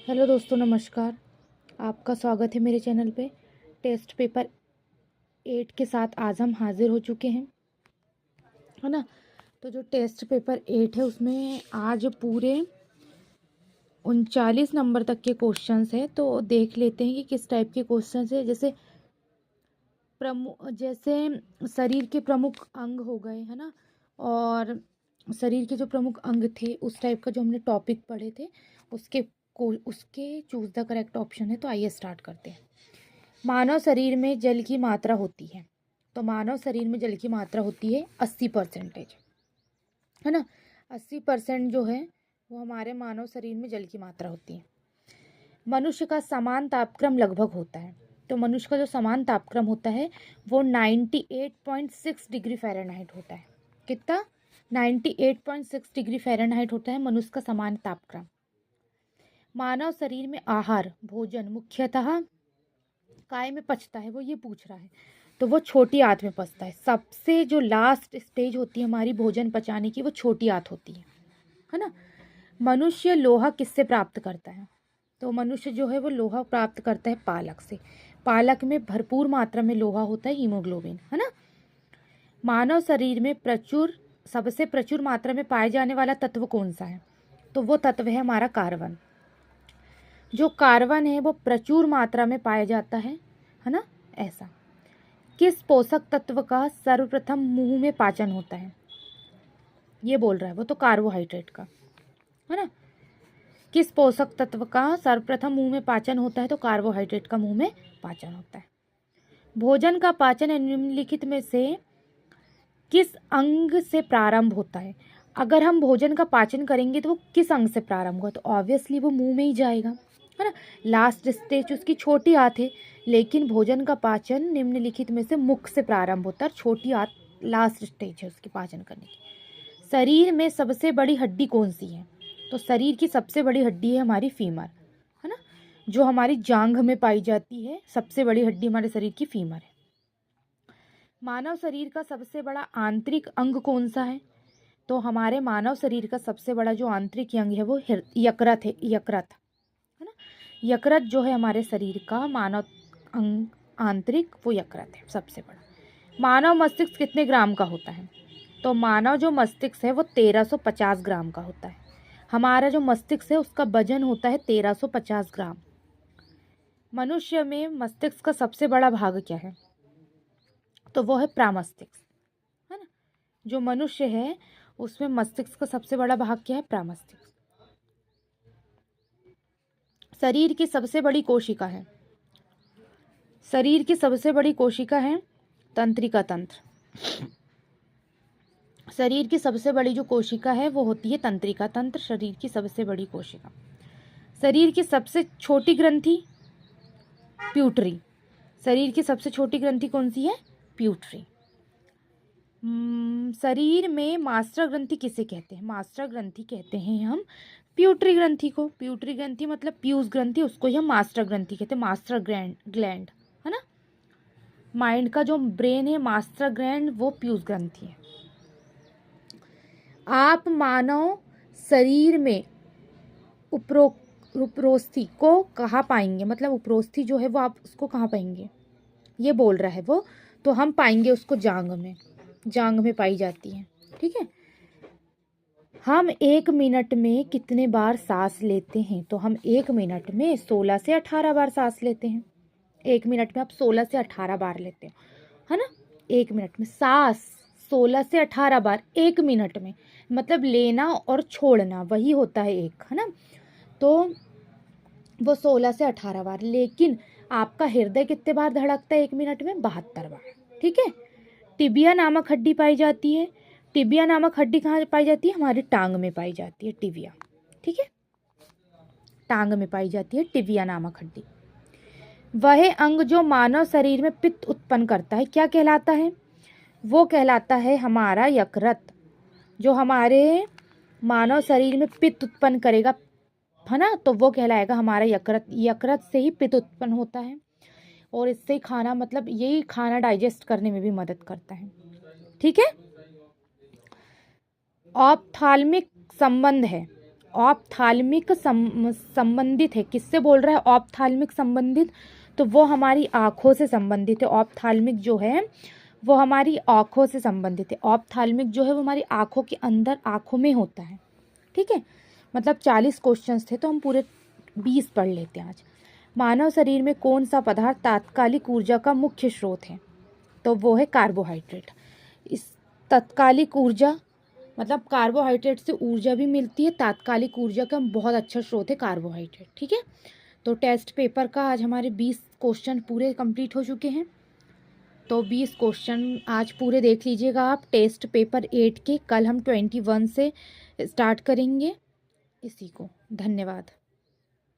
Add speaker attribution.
Speaker 1: Hello दोस्तों, नमस्कार। आपका स्वागत है मेरे चैनल पे। टेस्ट पेपर 8 के साथ आज हम हाजिर हो चुके हैं, है ना। तो जो टेस्ट पेपर 8 है उसमें आज पूरे 39 नंबर तक के क्वेश्चंस है। तो देख लेते हैं कि किस टाइप के क्वेश्चंस है। जैसे शरीर के प्रमुख अंग हो गए, है ना। और शरीर के जो प्रमुख अंग थे उस टाइप का जो हमने टॉपिक पढ़े थे उसके चूज द करेक्ट ऑप्शन है। तो आइए स्टार्ट करते हैं। मानव शरीर में जल की मात्रा होती है। तो मानव शरीर में जल की मात्रा होती है 80%, है ना। 80% जो है वो हमारे मानव शरीर में जल की मात्रा होती है। मनुष्य का समान तापक्रम लगभग होता है। तो मनुष्य का जो समान तापक्रम होता है वो 98.6 डिग्री फ़ारेनहाइट होता है। कितना? 98.6 डिग्री फ़ारेनहाइट होता है मनुष्य का समान तापक्रम। मानव शरीर में आहार भोजन मुख्यतः काय में पचता है, वो ये पूछ रहा है। तो वो छोटी आंत में पचता है। सबसे जो लास्ट स्टेज होती है हमारी भोजन पचाने की वो छोटी आंत होती है ना। मनुष्य लोहा किससे प्राप्त करता है? तो मनुष्य जो है वो लोहा प्राप्त करता है पालक से। पालक में भरपूर मात्रा में लोहा होता है, हीमोग्लोबिन, है ना। मानव शरीर में सबसे प्रचुर मात्रा में पाए जाने वाला तत्व कौन सा है? तो वो तत्व है हमारा कार्बन। जो कार्बन है वो प्रचुर मात्रा में पाया जाता है ना। ऐसा किस पोषक तत्व का सर्वप्रथम मुंह में पाचन होता है? ये बोल रहा है वो तो कार्बोहाइड्रेट का, है ना। किस पोषक तत्व का सर्वप्रथम मुंह में पाचन होता है? तो कार्बोहाइड्रेट का मुंह में पाचन होता है। भोजन का पाचन निम्नलिखित में से किस अंग से प्रारंभ होता है? अगर हम भोजन का पाचन करेंगे तो वो किस अंग से प्रारंभ होगा? तो ऑब्वियसली वो मुंह में ही जाएगा, है ना। लास्ट स्टेज उसकी छोटी आंत है, लेकिन भोजन का पाचन निम्नलिखित में से मुख से प्रारंभ होता है। छोटी आंत लास्ट स्टेज है उसकी पाचन करने की। शरीर में सबसे बड़ी हड्डी कौन सी है? तो शरीर की सबसे बड़ी हड्डी है हमारी फीमर, है ना। जो हमारी जांघ में पाई जाती है, सबसे बड़ी हड्डी हमारे शरीर की फीमर है। मानव शरीर का सबसे बड़ा आंतरिक अंग कौन सा है? तो हमारे मानव शरीर का सबसे बड़ा जो आंतरिक अंग है वो यकृत है। यकृत, है ना। यकृत जो है हमारे शरीर का मानव अंग आंतरिक, वो यकृत है सबसे बड़ा। मानव मस्तिष्क कितने ग्राम का होता है? तो मानव जो मस्तिष्क है वो 1350 ग्राम का होता है। हमारा जो मस्तिष्क है उसका वजन होता है 1350 ग्राम। मनुष्य में मस्तिष्क का सबसे बड़ा भाग क्या है? तो वो है प्रामस्तिष्क, है ना। जो मनुष्य है उसमें मस्तिष्क का सबसे बड़ा भाग क्या है? प्रामस्तिष्क। शरीर की सबसे बड़ी कोशिका है। शरीर की सबसे बड़ी कोशिका है तंत्रिका तंत्र। शरीर की सबसे बड़ी जो कोशिका है वो होती है तंत्रिका तंत्र, शरीर की सबसे बड़ी कोशिका। शरीर की सबसे छोटी ग्रंथि प्यूटरी। शरीर की सबसे छोटी ग्रंथि कौन सी है? प्यूटरी। शरीर में मास्टर ग्रंथि किसे कहते हैं? मास्टर ग्रंथि कहते हैं हम प्यूटरी ग्रंथि को। प्यूटरी ग्रंथि मतलब पीयूष ग्रंथि, उसको ही हम मास्टर ग्रंथि कहते हैं, मास्टर ग्लैंड, है ना। माइंड का जो ब्रेन है मास्टर ग्लैंड वो पीयूष ग्रंथि है। आप मानव शरीर में उप्रोस्थि को कहाँ पाएंगे? मतलब उप्रोस्थि जो है वो आप उसको कहाँ पाएंगे, ये बोल रहा है वो। तो हम पाएंगे उसको जांघ में, जांघ में पाई जाती है, ठीक है। हम 1 मिनट में कितने बार सांस लेते हैं? तो हम 1 मिनट में 16 से 18 बार सांस लेते हैं। 1 मिनट में आप 16 से 18 बार लेते हो, है ना। 1 मिनट में सांस 16 से 18 बार 1 मिनट में, मतलब लेना और छोड़ना वही होता है एक, है ना। तो वो 16 से 18 बार। लेकिन आपका हृदय कितने बार धड़कता है 1 मिनट में? 72 बार, ठीक है। टिबिया नामक हड्डी पाई जाती है। टिबिया नामक हड्डी कहाँ पाई जाती है? हमारी टांग में पाई जाती है टिबिया, ठीक है। टांग में पाई जाती है टिबिया नामक हड्डी। वह अंग जो मानव शरीर में पित्त उत्पन्न करता है क्या कहलाता है? वो कहलाता है हमारा यकृत। जो हमारे मानव शरीर में पित्त उत्पन्न करेगा, है ना, तो वो कहलाएगा हमारा यकृत। यकृत से ही पित्त उत्पन्न होता है और इससे खाना, मतलब यही खाना डाइजेस्ट करने में भी मदद करता है, ठीक है। ऑप्थाल्मिक संबंध है। ऑप्थाल्मिक संबंधित है। किससे बोल रहा है ऑप्थाल्मिक संबंधित? तो वो हमारी आँखों से संबंधित है। ऑप्थाल्मिक जो है वो हमारी आँखों से संबंधित है। ऑप्थाल्मिक जो है वो हमारी आँखों के अंदर, आँखों में होता है। ठीक है, मतलब 40 क्वेश्चंस थे तो हम पूरे 20 पढ़ लेते हैं आज। मानव शरीर में कौन सा पदार्थ तात्कालिक ऊर्जा का मुख्य स्रोत है? तो वो है कार्बोहाइड्रेट। इस तात्कालिक ऊर्जा मतलब कार्बोहाइड्रेट से ऊर्जा भी मिलती है, तात्कालिक ऊर्जा का बहुत अच्छा स्रोत है कार्बोहाइड्रेट। ठीक है, तो टेस्ट पेपर का आज हमारे 20 क्वेश्चन पूरे कंप्लीट हो चुके हैं। तो 20 क्वेश्चन आज पूरे देख लीजिएगा आप टेस्ट पेपर 8 के। कल हम 21 से स्टार्ट करेंगे इसी को। धन्यवाद।